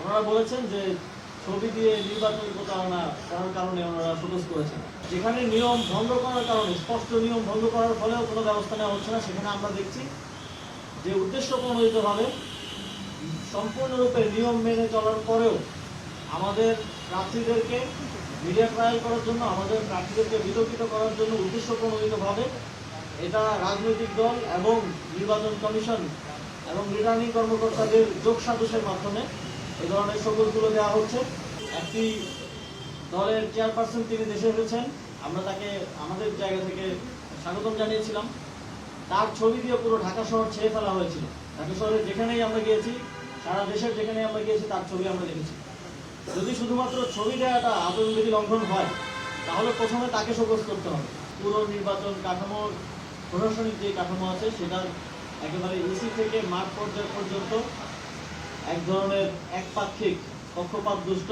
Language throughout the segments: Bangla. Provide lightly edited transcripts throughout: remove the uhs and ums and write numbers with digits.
ওনারা বলেছেন যে ছবি দিয়ে নির্বাচনী প্রচারণা করার কারণে ওনারা শোকজ করেছেন। যেখানে নিয়ম ভঙ্গ করার কারণে, স্পষ্ট নিয়ম ভঙ্গ করার ফলেও কোনো ব্যবস্থা নেওয়া হচ্ছে না, সেখানে আমরা দেখছি যে উদ্দেশ্য প্রণোদিতভাবে সম্পূর্ণরূপে নিয়ম মেনে চলার পরেও আমাদের প্রার্থীদেরকে মিডিয়া ট্রায়াল করার জন্য, আমাদের প্রার্থীদেরকে বিতর্কিত করার জন্য উদ্দেশ্য প্রণোদিতভাবে এটা রাজনৈতিক দল এবং নির্বাচন কমিশন এবং রিটার্নিং কর্মকর্তাদের যোগ সাজসের মাধ্যমে এই ধরনের শোকজগুলো দেওয়া হচ্ছে। একটি দলের চেয়ারপারসন তিনি দেশে এসেছেন, আমরা তাকে আমাদের জায়গা থেকে স্বাগতম জানিয়েছিলাম। তার ছবি দিয়ে পুরো ঢাকা শহর ছেয়ে ফেলা হয়েছিল। ঢাকা শহরে যেখানেই আমরা গিয়েছি, সারা দেশের যেখানেই আমরা গিয়েছি, তার ছবি আমরা দেখেছি। যদি শুধুমাত্র ছবি দেওয়াটা আচরণবিধি লঙ্ঘন হয়, তাহলে প্রথমে তাকে শোকজ করতে হবে। পুরো নির্বাচন কাঠামোর প্রশাসনিক যে কাঠামো আছে, সেটার একেবারে ইসি থেকে মাঠ পর্যায় পর্যন্ত এক ধরনের একপাক্ষিক পক্ষপাত দুষ্ট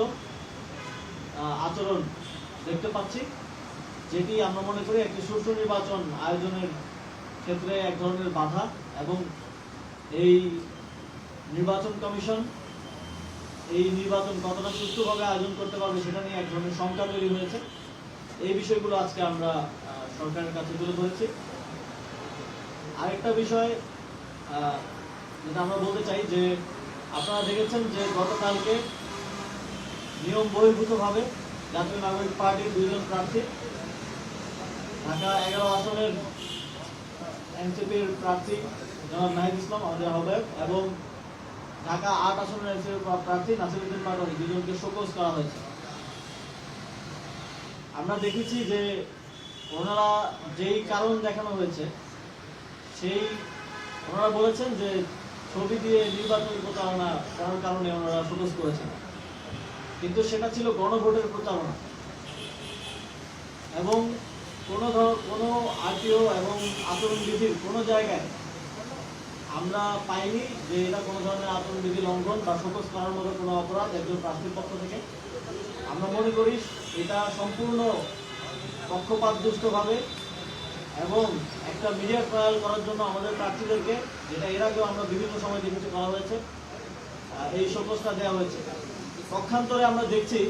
আচরণ দেখতে পাচ্ছি, যেটি আমরা মনে করি একটি সুষ্ঠু নির্বাচন আয়োজনের ক্ষেত্রে এক ধরনের বাধা। এবং এই নির্বাচন কমিশন এই নির্বাচন কতটা সুষ্ঠুভাবে আয়োজন করতে পারবে সেটা নিয়ে এক ধরনের শঙ্কা তৈরি হয়েছে। এই বিষয়গুলো আজকে আমরা সরকারের কাছে তুলে ধরেছি। আরেকটা বিষয় যেটা আমরা বলতে চাই যে আপনারা দেখেছেন যে গতকালকে নিয়ম বহির্ভূতভাবে জাতীয় নাগরিক পার্টির 2 জন প্রার্থী, ঢাকা 11 আসনের এনসিপির প্রার্থী জনাব নাহিদ ইসলাম আমাদের আহ্বায়ক এবং ঢাকা 8 আসনের এনসিপির প্রার্থী নাসিরউদ্দিন পাটোয়ারি, 2 জনকে শোকজ করা হয়েছে। আমরা দেখেছি যে ওনারা যেই কারণ দেখানো হয়েছে, সেই ওনারা বলেছেন যে ছবি দিয়ে নির্বাচনী প্রচারণা করার কারণে ওনারা শোকজ করেছেন, কিন্তু সেটা ছিল গণভোটের প্রচারণা। এবং কোনো আরটিও এবং আচরণবিধির কোনো জায়গায় আমরা পাইনি যে এটা কোনো ধরনের আচরণবিধি লঙ্ঘন বা শোকজ করার মতো কোনো অপরাধ একজন প্রার্থীর পক্ষ থেকে। আমরা মনে করি এটা সম্পূর্ণ পক্ষপাতদুষ্টভাবে এবং একটা মিডিয়া ট্রায়াল করার জন্য আমাদের প্রার্থীদেরকে, যেটা এর আগেও আমরা বিভিন্ন সময় দেখেছি করা হয়েছে, এই শোকজটা দেওয়া হয়েছে। পক্ষান্তরে আমরা দেখছি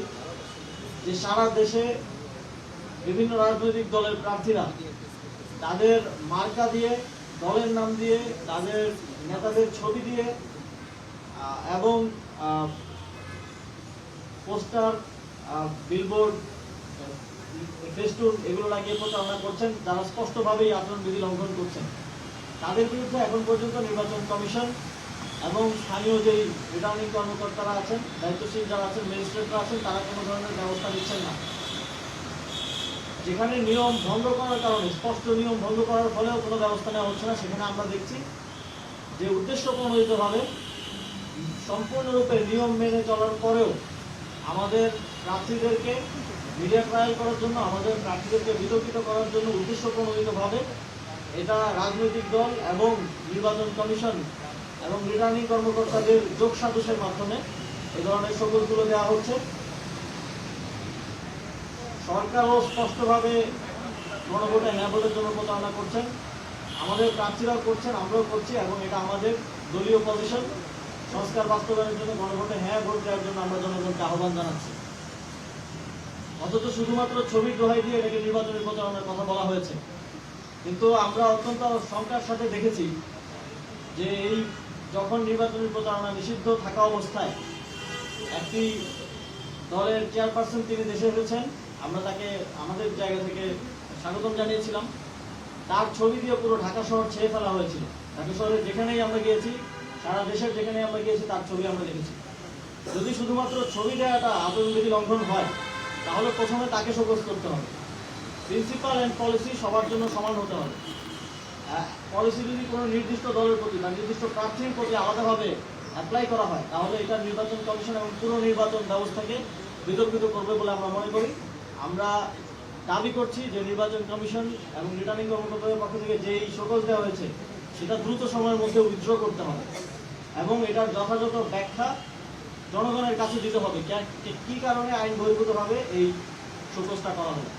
যে সারা দেশে বিভিন্ন রাজনৈতিক দলের প্রার্থীরা তাদের মার্কা দিয়ে, দলের নাম দিয়ে, তাদের নেতাদের ছবি দিয়ে এবং পোস্টার, বিলবোর্ড, ফেস্টুন এগুলো লাগিয়ে প্রচারণা করছেন, যারা স্পষ্টভাবেই আচরণবিধি লঙ্ঘন করছেন। তাদের বিরুদ্ধে এখন পর্যন্ত নির্বাচন কমিশন এবং স্থানীয় যেই রিটার্নিং কর্মকর্তারা আছেন, দায়িত্বশীল যারা আছেন, ম্যাজিস্ট্রেটরা আছেন, তারা কোনো ধরনের ব্যবস্থা নিচ্ছেন না। যেখানে নিয়ম ভঙ্গ করার কারণে, স্পষ্ট নিয়ম ভঙ্গ করার ফলেও কোনো ব্যবস্থা নেওয়া হচ্ছে না, সেখানে আমরা দেখছি যে উদ্দেশ্য প্রণোদিতভাবে সম্পূর্ণরূপে নিয়ম মেনে চলার পরেও আমাদের প্রার্থীদেরকে মিডিয়া ট্রায়াল করার জন্য, আমাদের প্রার্থীদেরকে বিতর্কিত করার জন্য উদ্দেশ্য প্রণোদিতভাবে এটা রাজনৈতিক দল এবং নির্বাচন কমিশন এবং রিটার্নিং কর্মকর্তাদের যোগ সাজসের মাধ্যমে এই ধরনের শোকজগুলো দেওয়া হচ্ছে। সরকারও স্পষ্টভাবে গণভোটে হ্যাঁ ভোটের জন্য প্রচারণা করছেন, আমাদের প্রার্থীরাও করছেন, আমরাও করছি, এবং এটা আমাদের দলীয় পজিশন। সংস্কার বাস্তবায়নের জন্য গণভোটে হ্যাঁ ভোট দেওয়ার জন্য আমরা জনগণকে আহ্বান জানাচ্ছি। অথচ শুধুমাত্র ছবির দোহাই দিয়ে এটাকে নির্বাচনী প্রচারণার কথা বলা হয়েছে। কিন্তু আমরা অত্যন্ত শঙ্কার সাথে দেখেছি যে এই যখন নির্বাচনী প্রচারণা নিষিদ্ধ থাকা অবস্থায় একটি দলের চেয়ারপারসন তিনি দেশে এসেছেন, আমরা তাকে আমাদের জায়গা থেকে স্বাগতম জানিয়েছিলাম। তার ছবি দিয়ে পুরো ঢাকা শহর ছেয়ে ফেলা হয়েছিল। ঢাকা শহরে যেখানেই আমরা গিয়েছি, সারা দেশের যেখানেই আমরা গিয়েছি, তার ছবি আমরা দেখেছি। যদি শুধুমাত্র ছবি দেওয়াটা আচরণবিধি লঙ্ঘন হয়, তাহলে প্রথমে তাকে শোকজ করতে হবে। প্রিন্সিপাল অ্যান্ড পলিসি সবার জন্য সমান হতে হবে। পলিসি যদি কোনো নির্দিষ্ট দলের প্রতি বা নির্দিষ্ট প্রার্থীর প্রতি আলাদাভাবে অ্যাপ্লাই করা হয়, তাহলে এটা নির্বাচন কমিশন এবং পুরো নির্বাচন ব্যবস্থাকে বিতর্কিত করবে বলে আমরা মনে করি। আমরা দাবি করছি যে নির্বাচন কমিশন এবং রিটার্নিং কর্মকর্তাদের পক্ষ থেকে যেই শোকজ দেওয়া হয়েছে, সেটা দ্রুত সময়ের মধ্যে উইথড্র করতে হবে এবং এটার যথাযথ ব্যাখ্যা জনগণের কাছে দিতে হবে, কি কারণে আইন বহির্ভূতভাবে এই শোকজটা করা হলো।